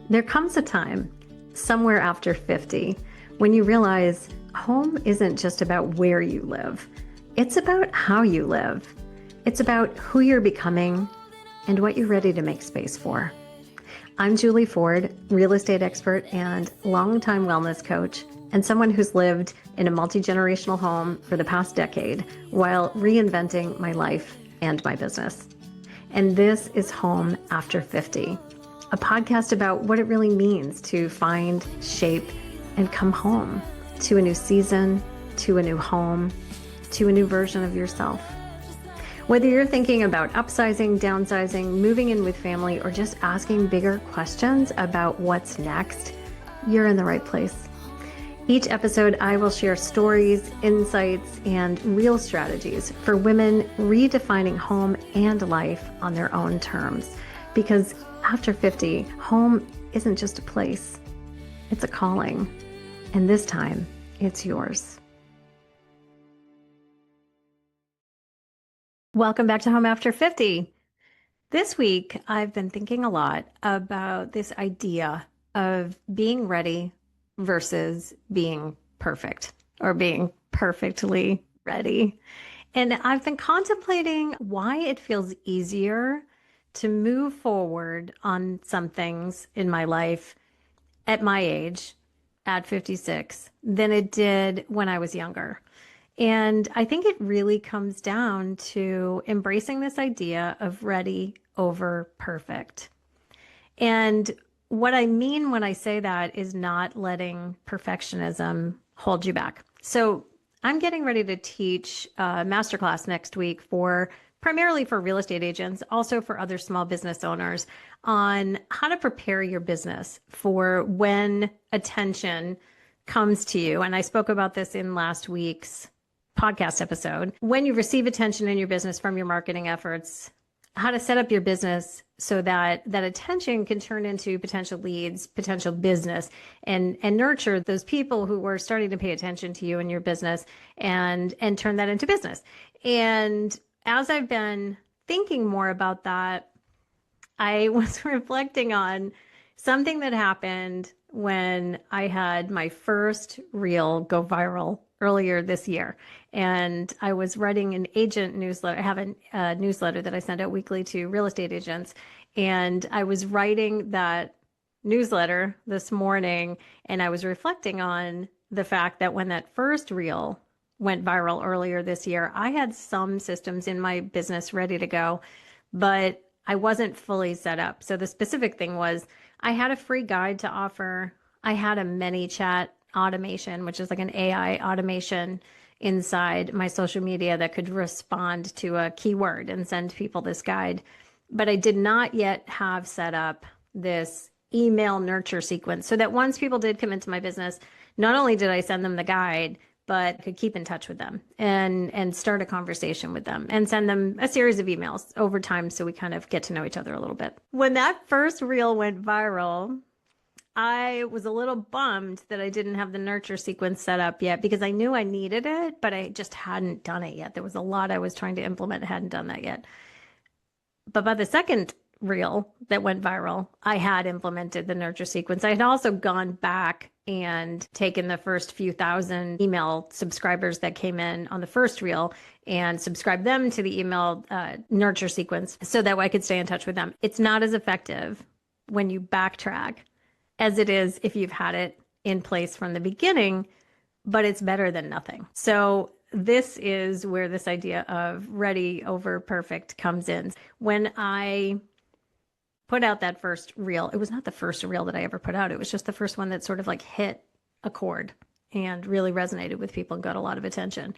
There comes a time, somewhere after 50, when you realize home isn't just about where you live. It's about how you live. It's about who you're becoming and what you're ready to make space for. I'm Julie Ford, real estate expert and longtime wellness coach, and someone who's lived in a multi-generational home for the past decade while reinventing my life and my business. And this is Home After 50, a podcast about what it really means to find, shape, and come home to a new season, to a new home, to a new version of yourself. Whether you're thinking about upsizing, downsizing, moving in with family, or just asking bigger questions about what's next, you're in the right place. Each episode, I will share stories, insights, and real strategies for women redefining home and life on their own terms. Because after 50, home isn't just a place, it's a calling. And this time, it's yours. Welcome back to Home After 50. This week, I've been thinking a lot about this idea of being ready versus being perfect or being perfectly ready. And I've been contemplating why it feels easier to move forward on some things in my life at my age, at 56, than it did when I was younger. And I think it really comes down to embracing this idea of ready over perfect. And what I mean when I say that is not letting perfectionism hold you back. So I'm getting ready to teach a masterclass next week primarily for real estate agents, also for other small business owners, on how to prepare your business for when attention comes to you. And I spoke about this in last week's podcast episode. When you receive attention in your business from your marketing efforts, how to set up your business so that that attention can turn into potential leads, potential business, and nurture those people who were starting to pay attention to you and your business and turn that into business. And as I've been thinking more about that, I was reflecting on something that happened when I had my first reel go viral earlier this year. And I was writing an agent newsletter. I have a newsletter that I send out weekly to real estate agents. And I was writing that newsletter this morning, and I was reflecting on the fact that when that first reel went viral earlier this year, I had some systems in my business ready to go, but I wasn't fully set up. So the specific thing was I had a free guide to offer. I had a ManyChat automation, which is like an AI automation inside my social media that could respond to a keyword and send people this guide. But I did not yet have set up this email nurture sequence so that once people did come into my business, not only did I send them the guide, but I could keep in touch with them and start a conversation with them and send them a series of emails over time so we kind of get to know each other a little bit. When that first reel went viral, I was a little bummed that I didn't have the nurture sequence set up yet because I knew I needed it, but I just hadn't done it yet. There was a lot I was trying to implement. I hadn't done that yet. But by the second reel that went viral, I had implemented the nurture sequence. I had also gone back and taken the first few thousand email subscribers that came in on the first reel and subscribed them to the email nurture sequence so that way I could stay in touch with them. It's not as effective when you backtrack as it is if you've had it in place from the beginning, but it's better than nothing. So this is where this idea of ready over perfect comes in. When I put out that first reel, it was not the first reel that I ever put out. It was just the first one that sort of like hit a chord and really resonated with people and got a lot of attention.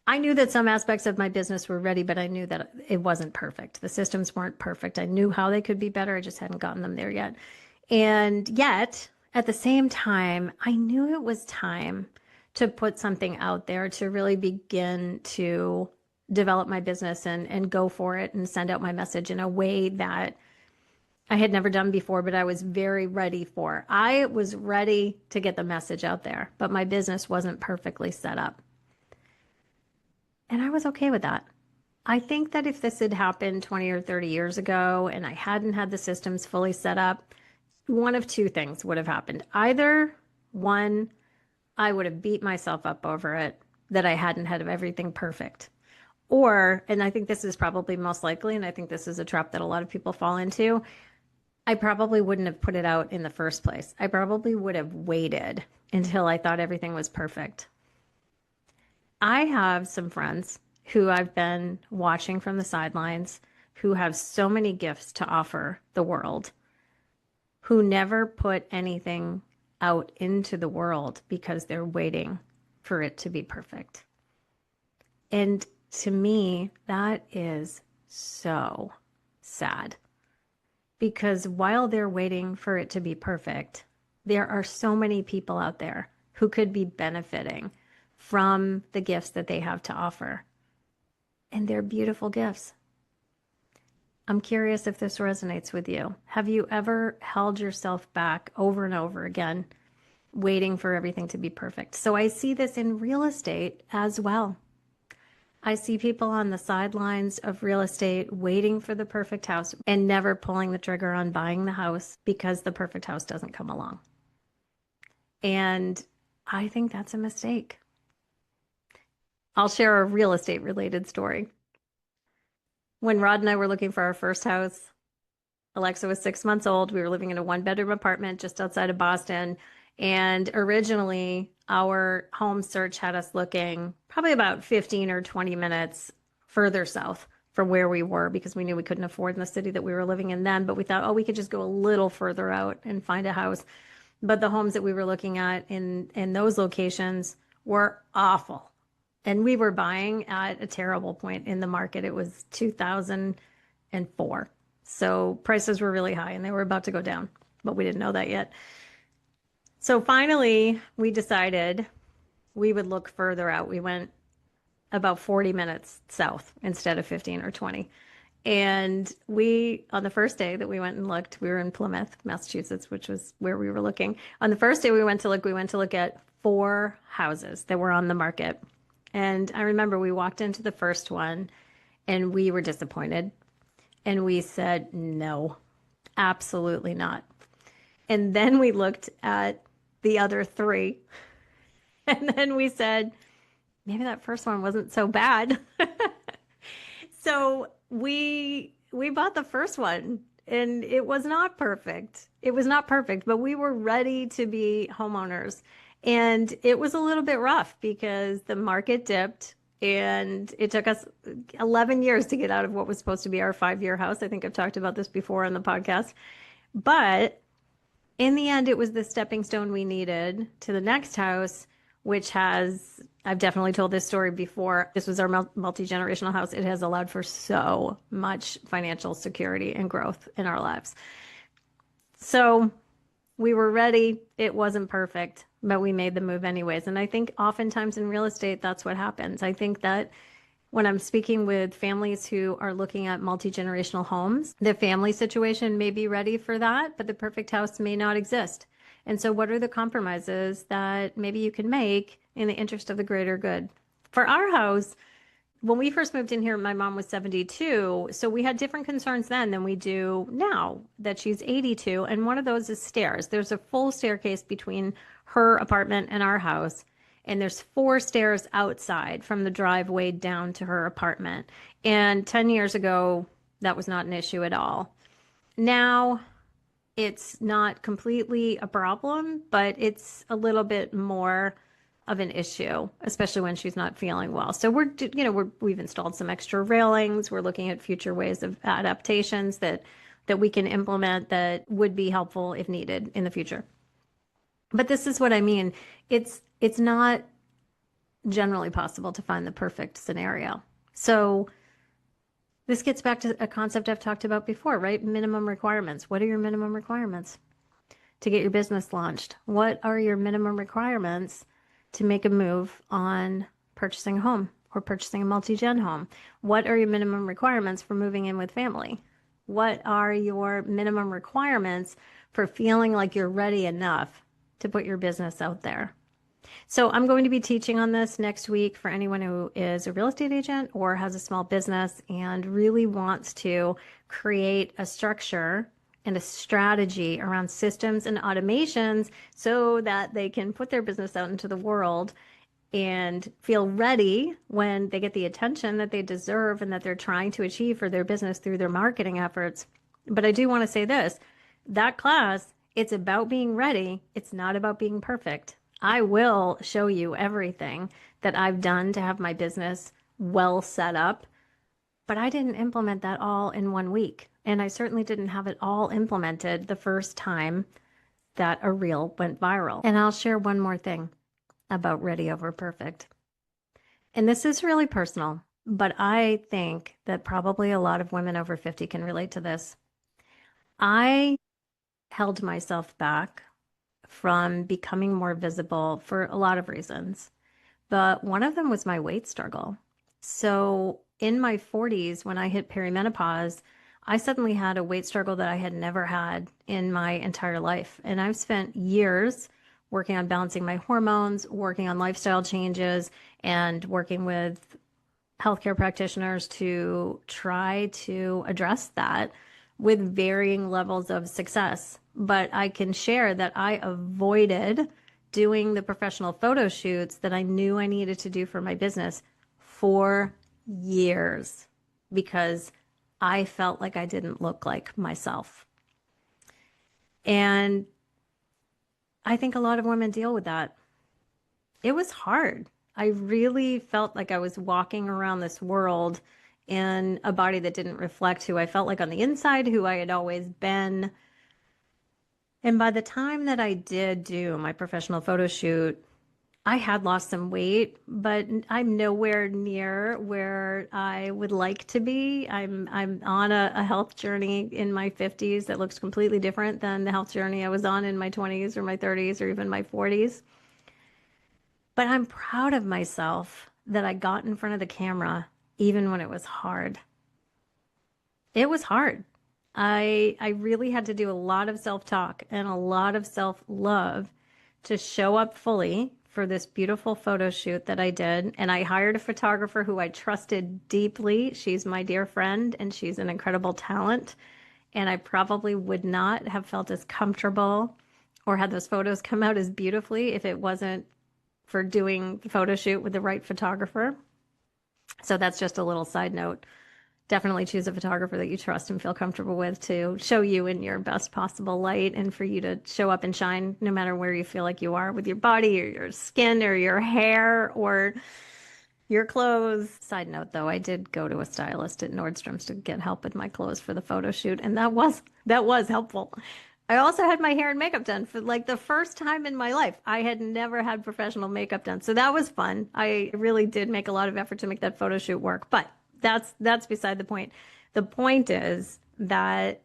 I knew that some aspects of my business were ready, but I knew that it wasn't perfect. The systems weren't perfect. I knew how they could be better. I just hadn't gotten them there yet. And yet, at the same time, I knew it was time to put something out there to really begin to develop my business and go for it and send out my message in a way that I had never done before, but I was very ready for. I was ready to get the message out there, but my business wasn't perfectly set up. And I was okay with that. I think that if this had happened 20 or 30 years ago and I hadn't had the systems fully set up, one of two things would have happened. Either one, I would have beat myself up over it that I hadn't had everything perfect. Or, and I think this is probably most likely, and I think this is a trap that a lot of people fall into, I probably wouldn't have put it out in the first place. I probably would have waited until I thought everything was perfect. I have some friends who I've been watching from the sidelines who have so many gifts to offer the world, who never put anything out into the world because they're waiting for it to be perfect. And to me, that is so sad because while they're waiting for it to be perfect, there are so many people out there who could be benefiting from the gifts that they have to offer. And they're beautiful gifts. I'm curious if this resonates with you. Have you ever held yourself back over and over again, waiting for everything to be perfect? So I see this in real estate as well. I see people on the sidelines of real estate waiting for the perfect house and never pulling the trigger on buying the house because the perfect house doesn't come along. And I think that's a mistake. I'll share a real estate related story. When Rod and I were looking for our first house, Alexa was 6 months old. We were living in a one-bedroom apartment just outside of Boston. And originally, our home search had us looking probably about 15 or 20 minutes further south from where we were because we knew we couldn't afford in the city that we were living in then. But we thought, oh, we could just go a little further out and find a house. But the homes that we were looking at in those locations were awful. And we were buying at a terrible point in the market. It was 2004. So prices were really high and they were about to go down, but we didn't know that yet. So finally, we decided we would look further out. We went about 40 minutes south instead of 15 or 20. And on the first day that we went and looked, we were in Plymouth, Massachusetts, which was where we were looking. On the first day we went to look at 4 houses that were on the market. And I remember we walked into the first one and we were disappointed. And we said, no, absolutely not. And then we looked at the other 3. And then we said, maybe that first one wasn't so bad. So we bought the first one and it was not perfect. It was not perfect, but we were ready to be homeowners. And it was a little bit rough because the market dipped and it took us 11 years to get out of what was supposed to be our 5-year house. I think I've talked about this before on the podcast. But in the end, it was the stepping stone we needed to the next house, which has, I've definitely told this story before. This was our multi-generational house. It has allowed for so much financial security and growth in our lives. So we were ready. It wasn't perfect, but we made the move anyways. And I think oftentimes in real estate, that's what happens. I think that when I'm speaking with families who are looking at multi-generational homes, the family situation may be ready for that, but the perfect house may not exist. And so what are the compromises that maybe you can make in the interest of the greater good? For our house, when we first moved in here, my mom was 72. So we had different concerns then than we do now that she's 82. And one of those is stairs. There's a full staircase between her apartment and our house. And there's 4 stairs outside from the driveway down to her apartment. And 10 years ago, that was not an issue at all. Now, it's not completely a problem, but it's a little bit more of an issue, especially when she's not feeling well. So we've installed some extra railings. We're looking at future ways of adaptations that we can implement that would be helpful if needed in the future. But this is what I mean. It's not generally possible to find the perfect scenario. So this gets back to a concept I've talked about before, right? Minimum requirements. What are your minimum requirements to get your business launched? What are your minimum requirements to make a move on purchasing a home or purchasing a multi-gen home? What are your minimum requirements for moving in with family? What are your minimum requirements for feeling like you're ready enough to put your business out there? So I'm going to be teaching on this next week for anyone who is a real estate agent or has a small business and really wants to create a structure and a strategy around systems and automations so that they can put their business out into the world and feel ready when they get the attention that they deserve and that they're trying to achieve for their business through their marketing efforts. But I do want to say this, that class, it's about being ready. It's not about being perfect. I will show you everything that I've done to have my business well set up, but I didn't implement that all in 1 week. And I certainly didn't have it all implemented the first time that a reel went viral. And I'll share one more thing about ready over perfect. And this is really personal, but I think that probably a lot of women over 50 can relate to this. I held myself back from becoming more visible for a lot of reasons, but one of them was my weight struggle. So in my 40s, when I hit perimenopause, I suddenly had a weight struggle that I had never had in my entire life. And I've spent years working on balancing my hormones, working on lifestyle changes, and working with healthcare practitioners to try to address that with varying levels of success. But I can share that I avoided doing the professional photo shoots that I knew I needed to do for my business for years because I felt like I didn't look like myself. And I think a lot of women deal with that. It was hard. I really felt like I was walking around this world in a body that didn't reflect who I felt like on the inside, who I had always been. And by the time that I did do my professional photo shoot, I had lost some weight, but I'm nowhere near where I would like to be. I'm on a health journey in my 50s that looks completely different than the health journey I was on in my 20s or my 30s or even my 40s. But I'm proud of myself that I got in front of the camera even when it was hard. It was hard. I really had to do a lot of self-talk and a lot of self-love to show up fully for this beautiful photo shoot that I did. And I hired a photographer who I trusted deeply. She's my dear friend and she's an incredible talent. And I probably would not have felt as comfortable or had those photos come out as beautifully if it wasn't for doing the photo shoot with the right photographer. So that's just a little side note. Definitely choose a photographer that you trust and feel comfortable with to show you in your best possible light and for you to show up and shine no matter where you feel like you are with your body or your skin or your hair or your clothes. Side note though, I did go to a stylist at Nordstrom's to get help with my clothes for the photo shoot, and that was helpful. I also had my hair and makeup done for like the first time in my life. I had never had professional makeup done. So that was fun. I really did make a lot of effort to make that photo shoot work, but that's beside the point. The point is that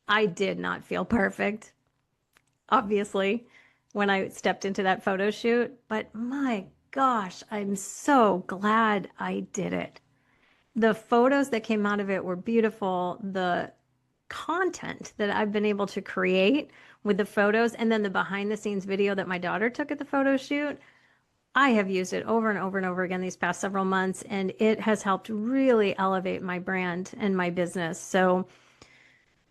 I did not feel perfect, obviously, when I stepped into that photo shoot, but my gosh, I'm so glad I did it. The photos that came out of it were beautiful. The content that I've been able to create with the photos and then the behind the scenes video that my daughter took at the photo shoot, I have used it over and over and over again these past several months, and it has helped really elevate my brand and my business. So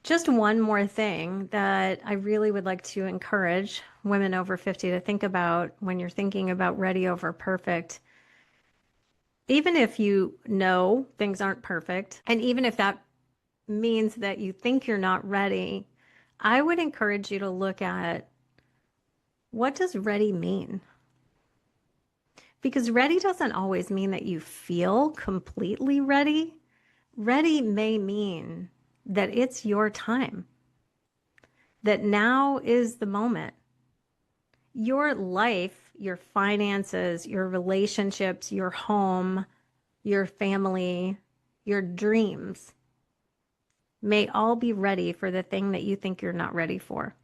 just one more thing that I really would like to encourage women over 50 to think about when you're thinking about ready over perfect. Even if you know things aren't perfect, and even if that means that you think you're not ready, I would encourage you to look at what does ready mean? Because ready doesn't always mean that you feel completely ready. Ready may mean that it's your time, that now is the moment. Your life, your finances, your relationships, your home, your family, your dreams may all be ready for the thing that you think you're not ready for.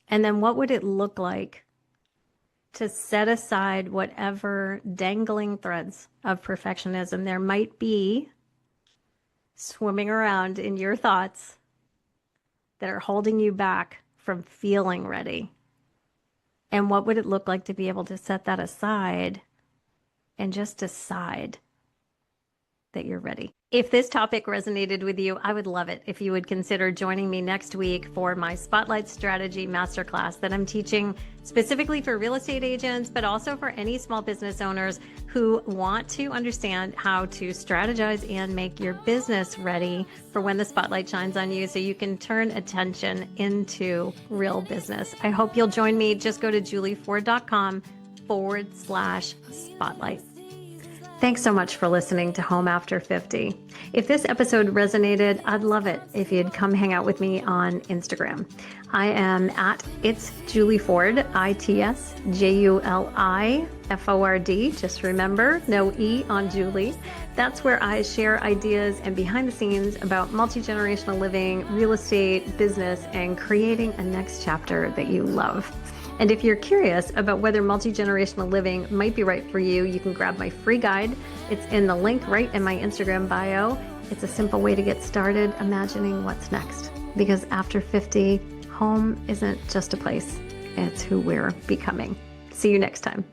And then what would it look like to set aside whatever dangling threads of perfectionism there might be swimming around in your thoughts that are holding you back from feeling ready? And what would it look like to be able to set that aside and just decide that you're ready? If this topic resonated with you, I would love it if you would consider joining me next week for my Spotlight Strategy Masterclass that I'm teaching specifically for real estate agents, but also for any small business owners who want to understand how to strategize and make your business ready for when the spotlight shines on you so you can turn attention into real business. I hope you'll join me. Just go to juliford.com/spotlight. Thanks so much for listening to Home After 50. If this episode resonated, I'd love it if you'd come hang out with me on Instagram. I am at It's Juli Ford, ITSJULIFORD. Just remember, no E on Juli. That's where I share ideas and behind the scenes about multi-generational living, real estate, business, and creating a next chapter that you love. And if you're curious about whether multi-generational living might be right for you, you can grab my free guide. It's in the link right in my Instagram bio. It's a simple way to get started imagining what's next. Because after 50, home isn't just a place, it's who we're becoming. See you next time.